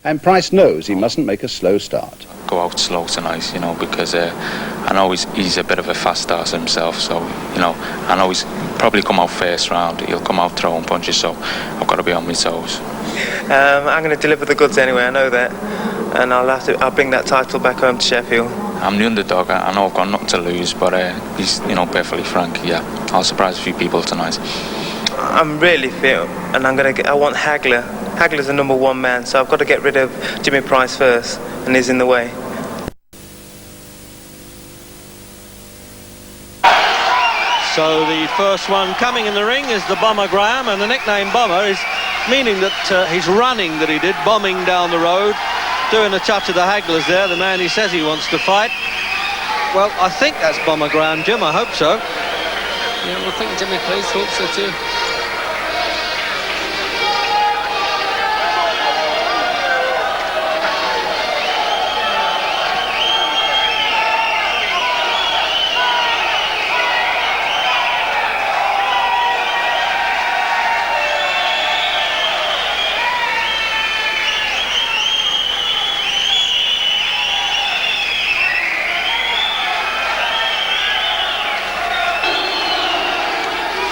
And Price knows he mustn't make a slow start. Go out slow tonight, you know, because I know he's a bit of a fast starter himself, so, you know, I know he's probably come out first round, he'll come out throwing punches, so I've got to be on my toes. I'm going to deliver the goods anyway, I know that, and I'll bring that title back home to Sheffield. I'm the underdog, I know I've got nothing to lose, but he's, you know, perfectly frank, yeah, I'll surprise a few people tonight. I'm really fit, and I want Hagler. Hagler's the number one man, so I've got to get rid of Jimmy Price first, and he's in the way. So the first one coming in the ring is the Bomber Graham, and the nickname Bomber is meaning that he's running, that he did, bombing down the road, doing a touch of the Haglers there, the man he says he wants to fight. Well, I think that's Bomber Graham, Jim, I hope so. Yeah, well, I think Jimmy Price hopes so too.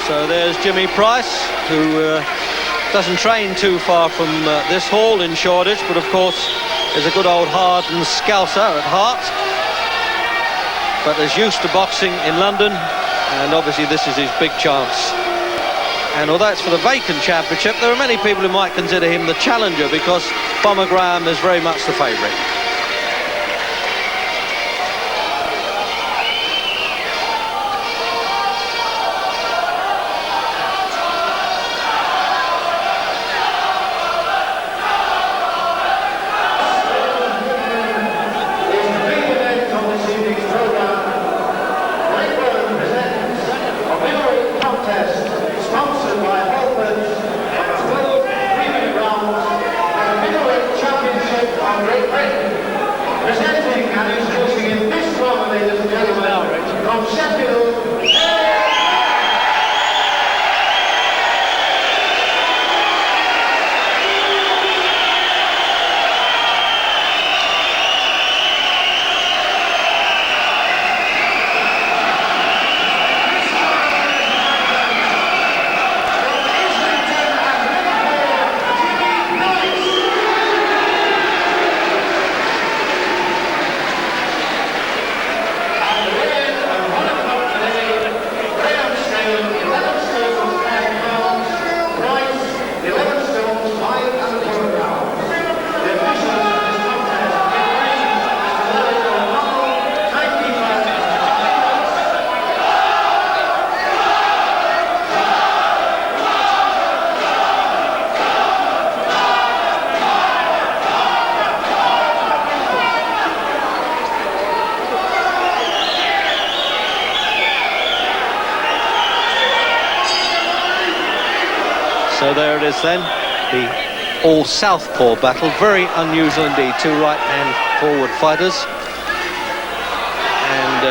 So there's Jimmy Price, who doesn't train too far from this hall in Shoreditch, but of course is a good old hardened scouser at heart, but is used to boxing in London, and obviously this is his big chance. And although it's for the Vacant Championship, there are many people who might consider him the challenger, because Bomber Graham is very much the favourite. So there it is then, the all-southpaw battle, very unusual indeed, two right-hand forward fighters. And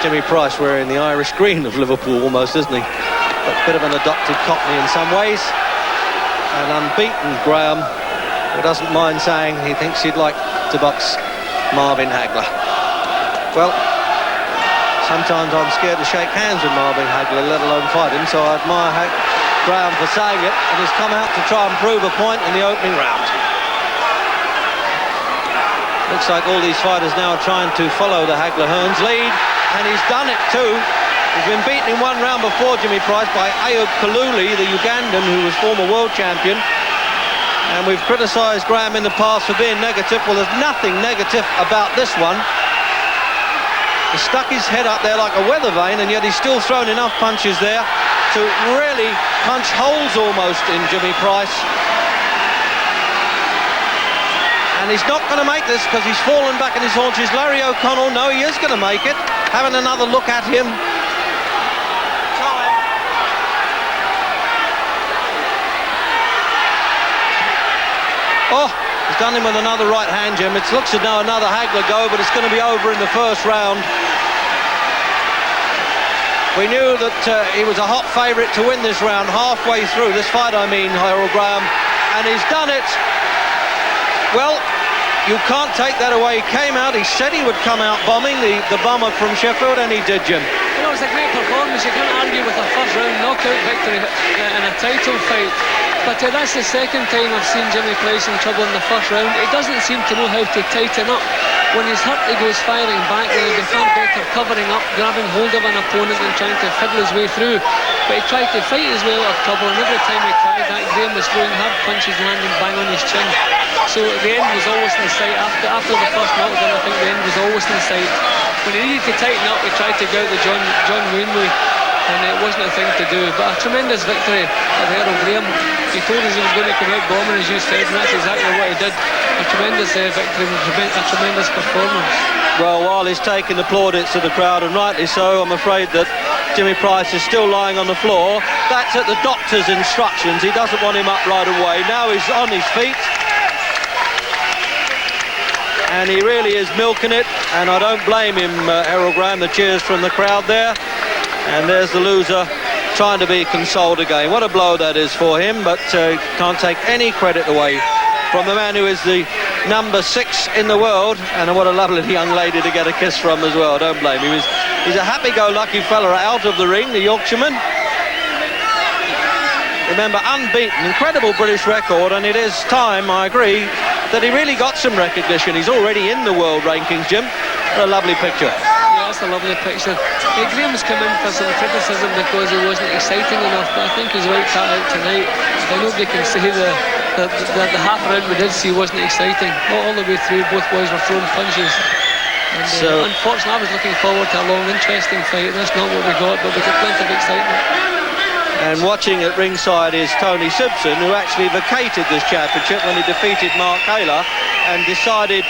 Jimmy Price wearing the Irish green of Liverpool almost, isn't he? A bit of an adopted Cockney in some ways. An unbeaten Graham, who doesn't mind saying he thinks he'd like to box Marvin Hagler. Well, sometimes I'm scared to shake hands with Marvin Hagler, let alone fight him, so I admire Graham for saying it, and he's come out to try and prove a point in the opening round. Looks like all these fighters now are trying to follow the Hagler-Hearns lead, and he's done it too. He's been beaten in one round before, Jimmy Price, by Ayub Kaluli, the Ugandan, who was former world champion. And we've criticised Graham in the past for being negative. Well, there's nothing negative about this one. He stuck his head up there like a weather vane, and yet he's still thrown enough punches there to really punch holes almost in Jimmy Price. And he's not going to make this because he's fallen back in his haunches. Larry O'Connell, no, he is going to make it. Having another look at him. Oh, he's done him with another right hand, Jim. It looks as though another Hagler go, but it's going to be over in the first round. We knew that he was a hot favourite to win this round halfway through this fight, I mean, Herol Graham, and he's done it. Well, you can't take that away. He came out, he said he would come out bombing, the bomber from Sheffield, and he did, Jim. Well, it was a great performance. You can't argue with a first round knockout victory in a title fight. But that's the second time I've seen Jimmy Price in trouble in the first round. He doesn't seem to know how to tighten up. When he's hurt, he goes firing back. He'll be far better covering up, grabbing hold of an opponent and trying to fiddle his way through. But he tried to fight his way out of trouble, and every time he tried that, Graham was throwing hard punches landing bang on his chin. So the end was always in sight. After the first knockdown, I think the end was always in sight. When he needed to tighten up, he tried to go out the John Wayne way, and it wasn't a thing to do. But a tremendous victory of Herol Graham. He told us he was going to come out bombing, as you said, and that's exactly what he did. A tremendous victory, a tremendous performance. Well, while he's taking the plaudits of the crowd, and rightly so, I'm afraid that Jimmy Price is still lying on the floor. That's at the doctor's instructions. He doesn't want him up right away. Now he's on his feet, and he really is milking it, and I don't blame him, Herol Graham. The cheers from the crowd there, and there's the loser trying to be consoled again. What a blow that is for him, but can't take any credit away from the man who is the number 6 in the world, and what a lovely young lady to get a kiss from as well. Don't blame him. He's a happy-go-lucky fella out of the ring, the Yorkshireman. Remember, unbeaten, incredible British record, and it is time, I agree, that he really got some recognition. He's already in the world rankings, Jim. What a lovely picture. Yeah, that's a lovely picture. Graham's come in for some criticism because he wasn't exciting enough, but I think he's right cut out tonight. And nobody can say that the half round we did see wasn't exciting. All the way through, both boys were throwing punches. And, so, unfortunately, I was looking forward to a long, interesting fight. That's not what we got, but we got plenty of excitement. And watching at ringside is Tony Simpson, who actually vacated this championship when he defeated Mark Haler and decided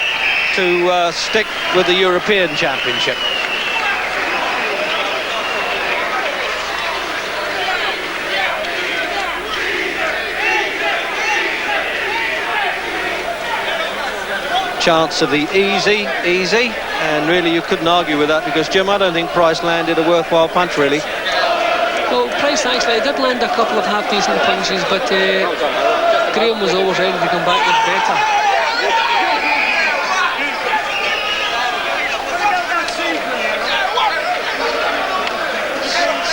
to stick with the European Championship. Chance of the easy, and really you couldn't argue with that, because, Jim, I don't think Price landed a worthwhile punch, really. Well, Price actually did land a couple of half-decent punches, but Graham was always ready to come back with better.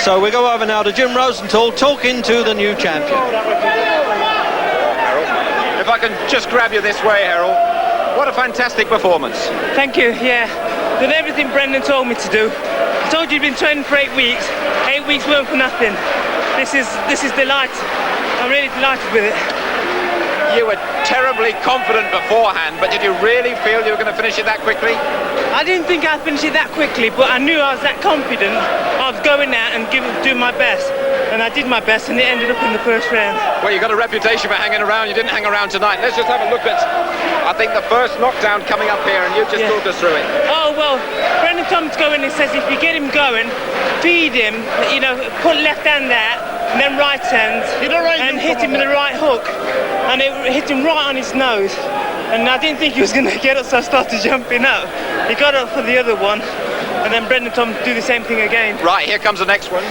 So we go over now to Jim Rosenthal talking to the new champion. If I can just grab you this way, Herol. What a fantastic performance. Thank you, yeah. Done everything Brendan told me to do. I told you you've been training for 8 weeks. 8 weeks weren't for nothing. This is delight. I'm really delighted with it. You were terribly confident beforehand, but did you really feel you were going to finish it that quickly? I didn't think I'd finish it that quickly, but I knew I was that confident. I was going out and do my best. And I did my best, and it ended up in the first round. Well, you got a reputation for hanging around. You didn't hang around tonight. Let's just have a look at, I think, the first knockdown coming up here, and you just talked us through it. Oh, well, Brendan Thomas goes in and says if you get him going, feed him, you know, put left hand there, and then right hand, and hit him with the right hook. And it hit him right on his nose. And I didn't think he was going to get up, so I started jumping up. He got up for the other one, and then Brendan Thomas do the same thing again. Right, here comes the next one.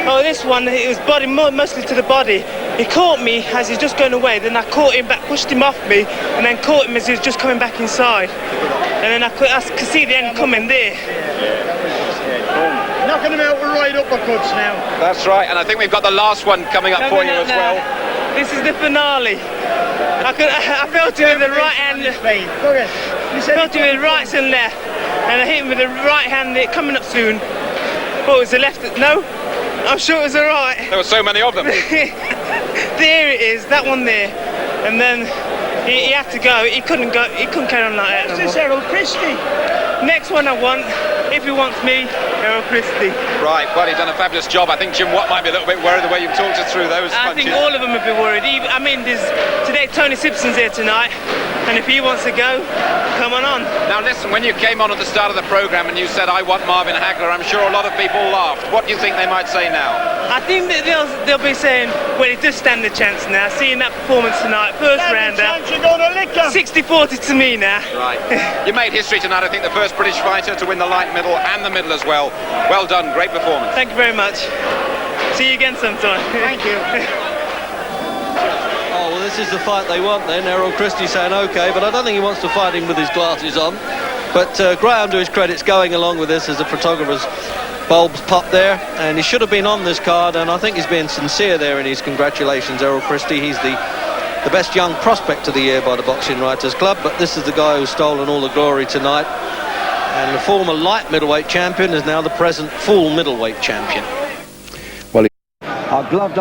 Oh, this one, it was body, mostly to the body. He caught me as he's just going away, then I caught him back, pushed him off me, and then caught him as he was just coming back inside. And then I could see the end coming there. Knocking him out with right uppercuts now. That's right, and I think we've got the last one coming up for you as well. This is the finale. I felt him with the right hand. I felt him with the right and left, and I hit him with the right hand coming up soon. Oh, it was the left? No? I'm sure it was the right. There were so many of them. There it is, that one there. And then he had to go. He couldn't carry on like that. What's this, Herol Christie? Next one I want, if he wants me, Herol Christie. Right, well, he's done a fabulous job. I think Jim Watt might be a little bit worried the way you've talked us through those punches. I think all of them would be worried. I mean, today Tony Simpson's here tonight, and if he wants to go, come on. Now listen, when you came on at the start of the programme and you said, I want Marvin Hagler, I'm sure a lot of people laughed. What do you think they might say now? I think that they'll be saying, well, he does stand a chance now, seeing that performance tonight, first rounder. 60-40 to me now. Right. You made history tonight, I think the first British fighter to win the light middle and the middle as well. Well done, great performance. Thank you very much. See you again sometime. Thank you. Oh, well, this is the fight they want then. Herol Christie saying OK, but I don't think he wants to fight him with his glasses on. But Graham, to his credit, is going along with this as the photographer's bulbs pop there, and he should have been on this card, and I think he's being sincere there in his congratulations, Herol Christie. He's the best young prospect of the year by the Boxing Writers Club, but this is the guy who's stolen all the glory tonight, and the former light middleweight champion is now the present full middleweight champion. Well, Our gloved